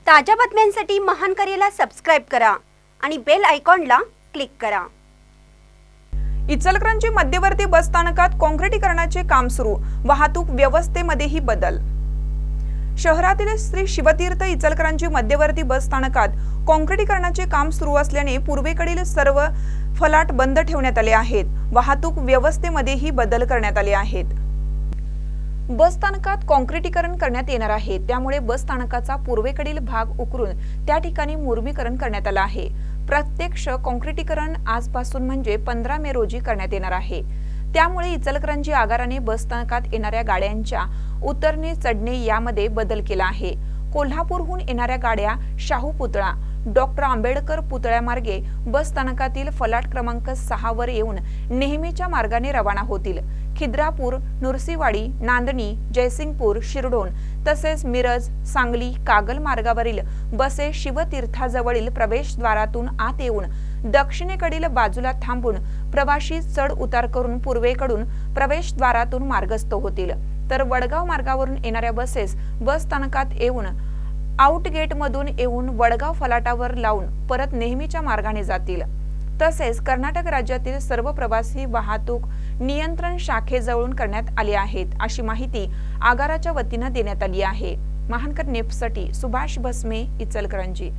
ताज्या बातम्यांसाठी महान करेला सबस्क्राइब करा आणि बेल आयकॉनला क्लिक करा। इचलकरंजी मध्यवर्ती बस स्थानकात काँक्रिटीकरणाचे काम सुरू, वाहतूक व्यवस्थेमध्येही बदल। शहरातील श्री शिवतीर्थ इचलकरंजी मध्यवर्ती बस स्थानकात काँक्रिटीकरणाचे काम सुरू असल्याने पूर्वेकडील सर्व फलाट बंद ठेवण्यात आले आहेत। वाहतूक व्यवस्थेमध्येही बदल करण्यात आले आहेत। बस स्थानकात काँक्रिटीकरण करण्यात येणार आहे, त्यामुळे बस स्थानकाचा पूर्वेकडील भाग उकरून त्या ठिकाणी मुरमीकरण करण्यात आले आहे। प्रत्यक्ष काँक्रिटीकरण आजपासून म्हणजे 15 मे रोजी करण्यात येणार आहे। त्यामुळे इचलकरंजी आगाराने बस स्थानकात येणाऱ्या गाड्यांच्या उतरणे चढणे यामध्ये बदल केला आहे। कोल्हापूरहून येणाऱ्या गाड्या शाहू पुतळा, डॉक्टर आंबेडकर पुतळ्यामार्गे बस स्थानकातील फलाट क्रमांक 6 वर येऊन नेहमीच्या मार्गाने रवाना होतील। खिद्रापूर, नुरसीवाडी, नांदणी, जयसिंगपूर, शिरडोन तसेच मिरज, सांगली, कागल मार्गावरील बसेस शिवतीर्थाजवळील प्रवेशद्वारातून आत येऊन दक्षिणेकडील बाजूला थांबून प्रवासी चढ उतार करून पूर्वेकडून प्रवेशद्वारातून मार्गस्थ होतील। तर वडगाव मार्गावरून येणाऱ्या बसेस बस स्थानकात येऊन आउट गेट मधून येऊन वडगाव फलाटावर लावून परत नेहमीच्या मार्गाने जातील। तसेच कर्नाटक राज्यातील सर्व प्रवासी वाहतूक नियंत्रण शाखेजवळून करण्यात आले आहेत, अशी माहिती आगाराच्या वतीने देण्यात आली आहे। महानकर नेपसाठी सुभाष भस्मे, इचलकरंजी।